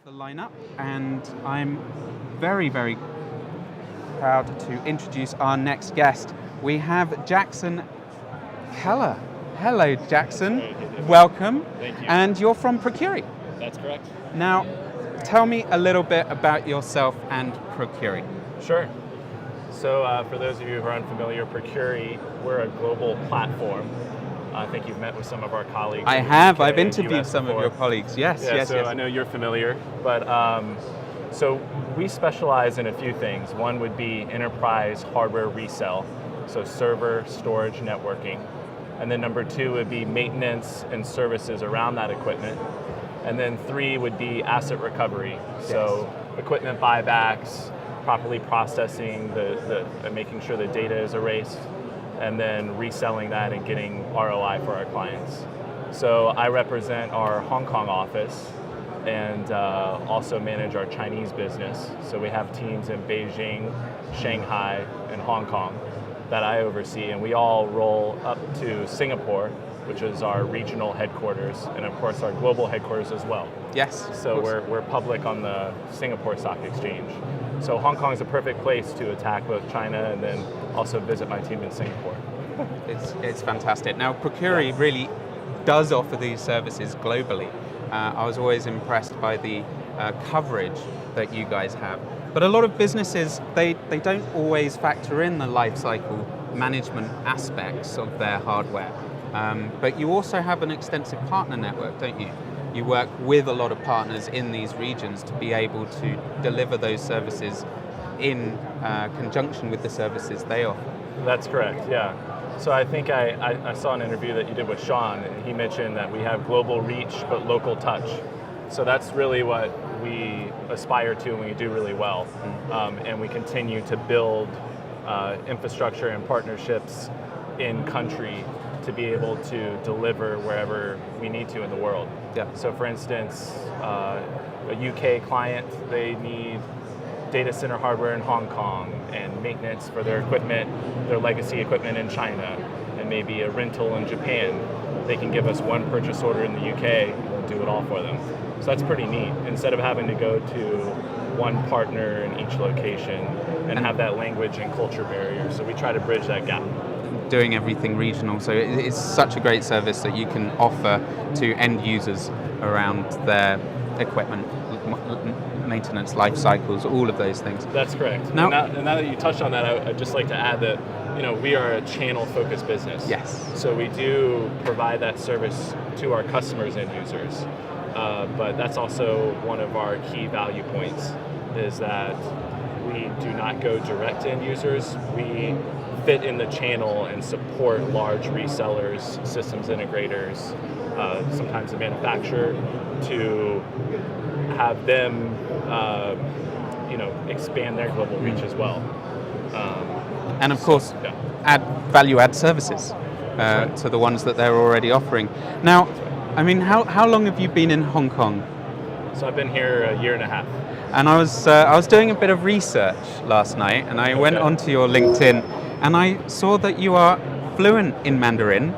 the lineup, and I'm very, very proud to introduce our next guest. We have Jackson Kelleher. Hello, Jackson. Welcome. Thank you. And you're from Procurri. That's correct. Now, tell me a little bit about yourself and Procurri. Sure. So for those of you who are unfamiliar, Procurri, we're a global platform. I think you've met with some of our colleagues. I have. I've and interviewed US some before. of your colleagues. Yes, Yeah, yes, so yes. I know you're familiar. But so we specialize in a few things. One would be enterprise hardware resale, so server, storage, networking. And then number two would be maintenance and services around that equipment. And then three would be asset recovery. So equipment buybacks, properly processing and making sure the data is erased, and then reselling that and getting ROI for our clients. So I represent our Hong Kong office and also manage our Chinese business. So we have teams in Beijing, Shanghai, and Hong Kong that I oversee, and we all roll up to Singapore, which is our regional headquarters, and of course our global headquarters as well. Yes. So we're public on the Singapore Stock Exchange. So Hong Kong is a perfect place to attack both China and then also visit my team in Singapore. It's fantastic. Now, Procurri really does offer these services globally. I was always impressed by the coverage that you guys have. But a lot of businesses, they don't always factor in the life cycle management aspects of their hardware. But you also have an extensive partner network, don't you? You work with a lot of partners in these regions to be able to deliver those services in conjunction with the services they offer. That's correct, yeah. So I think I saw an interview that you did with Sean, and he mentioned that we have global reach but local touch. So that's really what we aspire to and we do really well. And we continue to build infrastructure and partnerships in country to be able to deliver wherever we need to in the world. Yeah. So for instance, a UK client, they need data center hardware in Hong Kong and maintenance for their equipment, their legacy equipment in China, and maybe a rental in Japan. They can give us one purchase order in the UK and we'll do it all for them. So that's pretty neat. Instead of having to go to one partner in each location and have that language and culture barrier. So we try to bridge that gap. Doing everything regional, so it's such a great service that you can offer to end users around their equipment, maintenance, life cycles, all of those things. That's correct. Now that you touched on that, I'd just like to add that we are a channel-focused business. Yes. So we do provide that service to our customers and users, but that's also one of our key value points is that we do not go direct to end users. We fit in the channel and support large resellers, systems integrators, sometimes a manufacturer, to have them expand their global reach as well. And of course, add value-add services to the ones that they're already offering. Now, I mean, how long have you been in Hong Kong? So I've been here a year and a half. And I was doing a bit of research last night, and I went onto your LinkedIn, and I saw that you are fluent in Mandarin,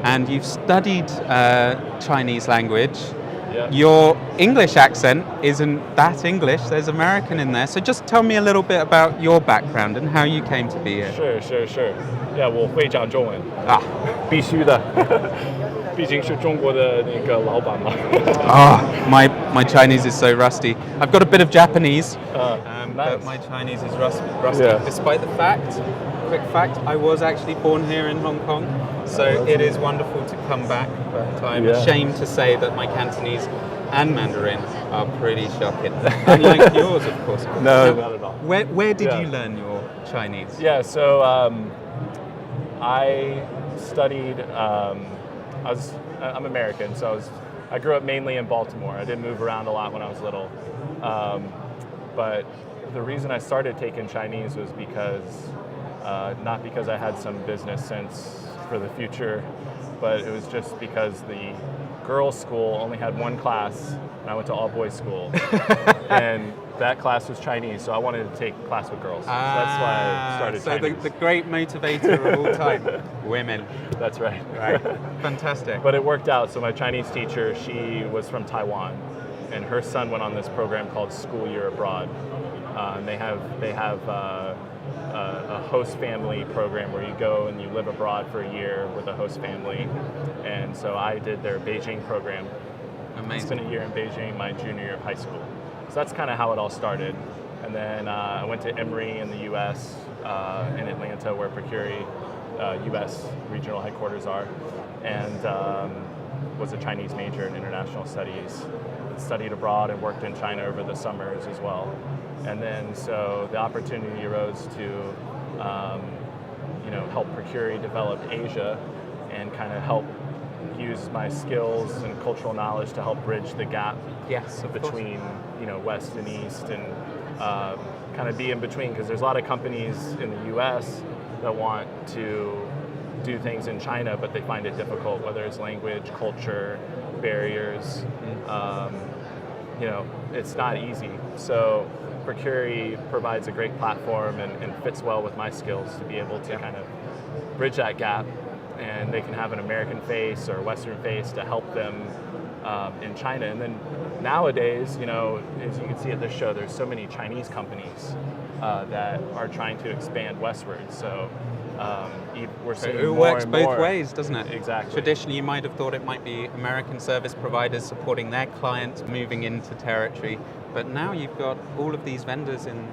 and you've studied Chinese language. Yeah. Your English accent isn't that English, there's American in there. So just tell me a little bit about your background and how you came to be here. Sure. Yeah, 我会讲中文。Ah. 必须的。毕竟是中国的那个老板嘛。My Chinese is so rusty. I've got a bit of Japanese, nice. but my Chinese is rusty. Yeah. Despite the quick fact, I was actually born here in Hong Kong, so it is wonderful to come back, but I'm ashamed to say that my Cantonese and Mandarin are pretty shocking. Unlike yours, of course. No, not at all. Where did you learn your Chinese? Yeah, so I studied, I'm American, so I grew up mainly in Baltimore. I didn't move around a lot when I was little. But the reason I started taking Chinese was because, not because I had some business sense for the future, but it was just because the girls' school only had one class, and I went to all-boys school. And that class was Chinese, so I wanted to take class with girls. So that's why I started Chinese. So the great motivator of all time, women. That's right. Right. Fantastic. But it worked out. So my Chinese teacher, she was from Taiwan, and her son went on this program called School Year Abroad. And they have a host family program where you go and you live abroad for a year with a host family. And so I did their Beijing program. Amazing. I spent a year in Beijing my junior year of high school. So that's kind of how it all started. And then I went to Emory in the U.S. In Atlanta, where Procurri U.S. regional headquarters are, and was a Chinese major in international studies. Studied abroad and worked in China over the summers as well. And then so the opportunity arose to help Procurri develop Asia and kind of help use my skills and cultural knowledge to help bridge the gap between West and East, and kind of be in between, because there's a lot of companies in the U.S. that want to do things in China, but they find it difficult, whether it's language, culture, barriers. It's not easy. So Procurri provides a great platform and fits well with my skills to be able to kind of bridge that gap, and they can have an American face or Western face to help them in China. And then nowadays, as you can see at this show, there's so many Chinese companies that are trying to expand westward. So we're seeing it more works and both more. ways, doesn't it? Exactly. Traditionally, you might have thought it might be American service providers supporting their clients moving into territory, but now you've got all of these vendors in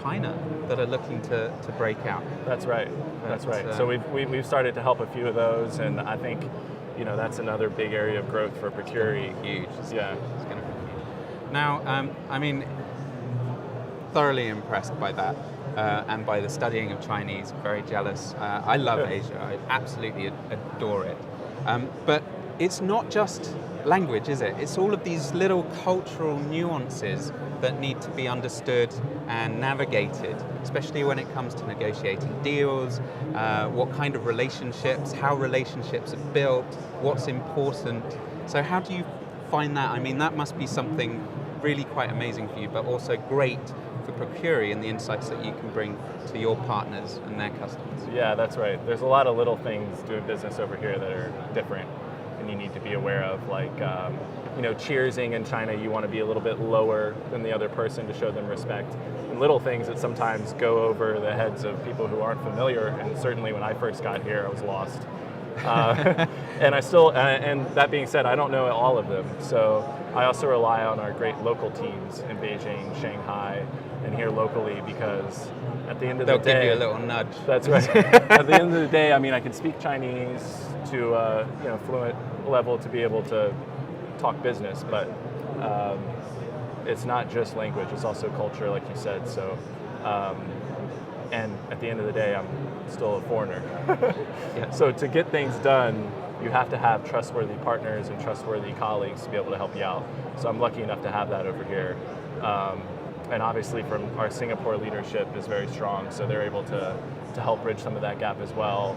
China that are looking to break out. That's right. That's right. So we've started to help a few of those, and I think that's another big area of growth for Procurri. Huge. Yeah. It's going to be huge. Now, thoroughly impressed by that. And by the studying of Chinese, very jealous. I love Asia, I absolutely adore it. But it's not just language, is it? It's all of these little cultural nuances that need to be understood and navigated, especially when it comes to negotiating deals, what kind of relationships, how relationships are built, what's important. So how do you find that? That must be something really quite amazing for you, but also great for Procurri and the insights that you can bring to your partners and their customers. Yeah, that's right. There's a lot of little things doing business over here that are different and you need to be aware of, like cheersing in China, you want to be a little bit lower than the other person to show them respect. And little things that sometimes go over the heads of people who aren't familiar, and certainly when I first got here, I was lost. And I still, and that being said, I don't know all of them. So I also rely on our great local teams in Beijing, Shanghai, and here locally, because at the end of the day, they'll give you a little nudge. That's right. At the end of the day, I can speak Chinese to a fluent level to be able to talk business, but it's not just language; it's also culture, like you said. So, and at the end of the day, I'm still a foreigner. Yeah. So to get things done, you have to have trustworthy partners and trustworthy colleagues to be able to help you out. So I'm lucky enough to have that over here. And obviously from our Singapore leadership is very strong, so they're able to help bridge some of that gap as well.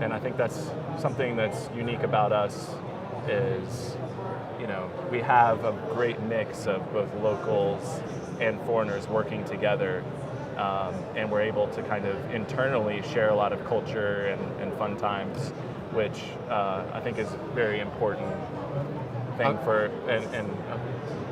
And I think that's something that's unique about us is, we have a great mix of both locals and foreigners working together. And we're able to kind of internally share a lot of culture and fun times, which I think is a very important thing and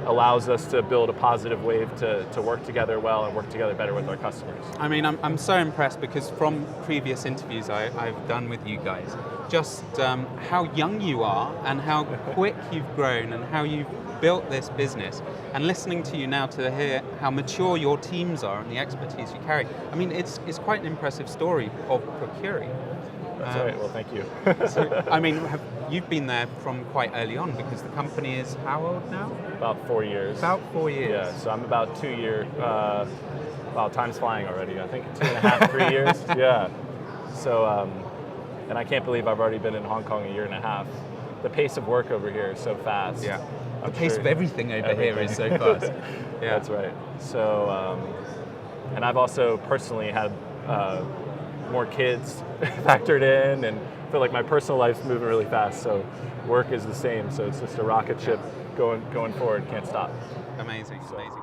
allows us to build a positive wave to work together well and work together better with our customers. I'm so impressed because from previous interviews I've done with you guys, just how young you are and how quick you've grown and how you've built this business, and listening to you now to hear how mature your teams are and the expertise you carry. It's quite an impressive story of Procurri. That's right. Well, thank you. So, you've been there from quite early on, because the company is how old now? About 4 years. About 4 years. Yeah. So I'm about 2 years. Wow, time's flying already. I think 2.5, 3 years. Yeah. So, and I can't believe I've already been in Hong Kong a year and a half. The pace of work over here is so fast. Yeah. The pace of everything over here is so fast. Yeah. That's right. So, and I've also personally had more kids factored in, and feel like my personal life's moving really fast. So, work is the same. So it's just a rocket ship going forward. Can't stop. Amazing. Amazing.